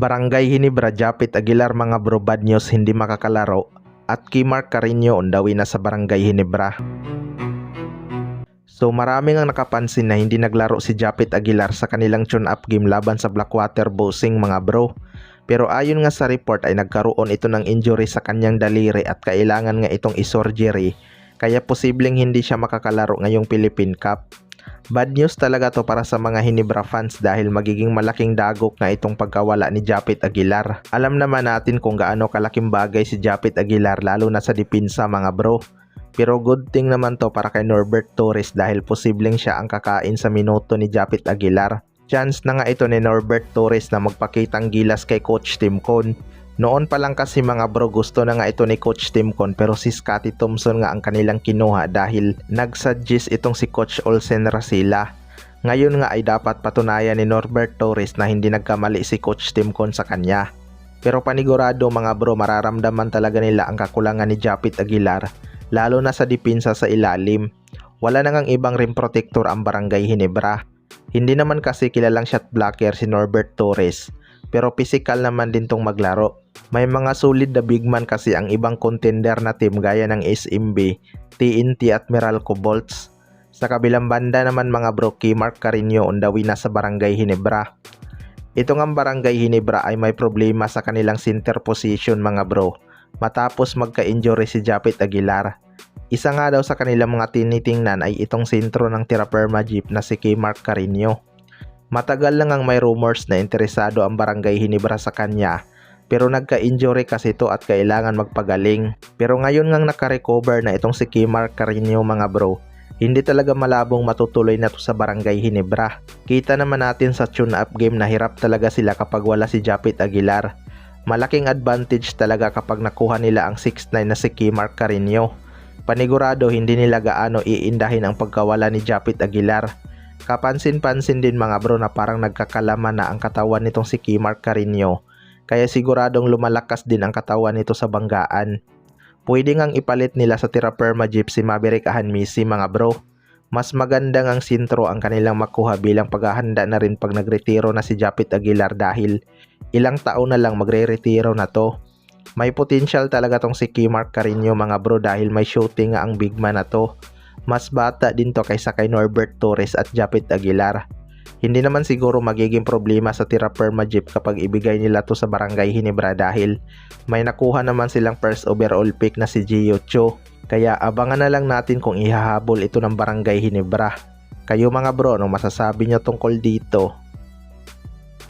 Barangay Ginebra, Japit Aguilar mga bro, bad news, hindi makakalaro at Keymark Carino undawi na sa Barangay Ginebra. So maraming ang nakapansin na hindi naglaro si Japit Aguilar sa kanilang tune-up game laban sa Blackwater Bossing mga bro. Pero ayon nga sa report ay nagkaroon ito ng injury sa kanyang daliri at kailangan nga itong isurgery, kaya posibleng hindi siya makakalaro ngayong Philippine Cup. Bad news talaga to para sa mga Ginebra fans dahil magiging malaking dagok na itong pagkawala ni Japit Aguilar. Alam naman natin kung gaano kalaking bagay si Japit Aguilar lalo na sa depensa mga bro. Pero good thing naman to para kay Norbert Torres dahil posibleng siya ang kakain sa minuto ni Japit Aguilar. Chance na nga ito ni Norbert Torres na magpakitang gilas kay Coach Tim Con. Noon pa lang kasi mga bro, gusto na nga ito ni Coach Tim Con pero si Scotty Thompson nga ang kanilang kinuha dahil nagsuggest itong si Coach Olsen Rasila. Ngayon nga ay dapat patunayan ni Norbert Torres na hindi nagkamali si Coach Tim Con sa kanya. Pero panigurado mga bro, mararamdaman talaga nila ang kakulangan ni Japit Aguilar lalo na sa depensa sa ilalim. Wala na ngang ibang rim protector ang Barangay Ginebra. Hindi naman kasi kilalang shot blocker si Norbert Torres, pero physical naman din tong maglaro. May mga solid na big man kasi ang ibang contender na team gaya ng SMB, TNT at Meralco Bolts. Sa kabilang banda naman mga bro, Keymark Carino undawi na sa Barangay Ginebra. Ito ngang Barangay Ginebra ay may problema sa kanilang center position mga bro, matapos magka-injury si Japit Aguilar. Isa nga daw sa kanilang mga tinitingnan ay itong sentro ng Tiraperma Jeep na si Keymark Carino. Matagal lang ang may rumors na interesado ang Barangay Ginebra sa kanya, pero nagka-injury kasi ito at kailangan magpagaling. Pero ngayon ngang naka-recover na itong si Keymark Carino mga bro, hindi talaga malabong matutuloy na to sa Barangay Ginebra. Kita naman natin sa tune-up game na hirap talaga sila kapag wala si Japit Aguilar. Malaking advantage talaga kapag nakuha nila ang 6'9 na si Keymark Carino. Panigurado hindi nila gaano iindahin ang pagkawala ni Japit Aguilar. Kapansin-pansin din mga bro na parang nagkakalaman na ang katawan nitong si Keymark Carino, kaya siguradong lumalakas din ang katawan nito sa banggaan. Pwede ngang ipalit nila sa Tiraperma Jeep si Maverick Ahanmisi mga bro. Mas maganda ngang sintro ang kanilang makuha bilang paghahanda na rin pag nagretiro na si Japit Aguilar dahil ilang taon na lang magre-retiro na to. May potential talaga tong si Keymark Carino mga bro dahil may shooting nga ang big man na to. Mas bata din to kaysa kay Norbert Torres at Japit Aguilar. Hindi naman siguro magiging problema sa Tiraperma Jeep kapag ibigay nila to sa Barangay Ginebra dahil may nakuha naman silang first overall pick na si Gio Cho. Kaya abangan na lang natin kung ihahabol ito ng Barangay Ginebra. Kayo mga bro, anong masasabi nyo tungkol dito?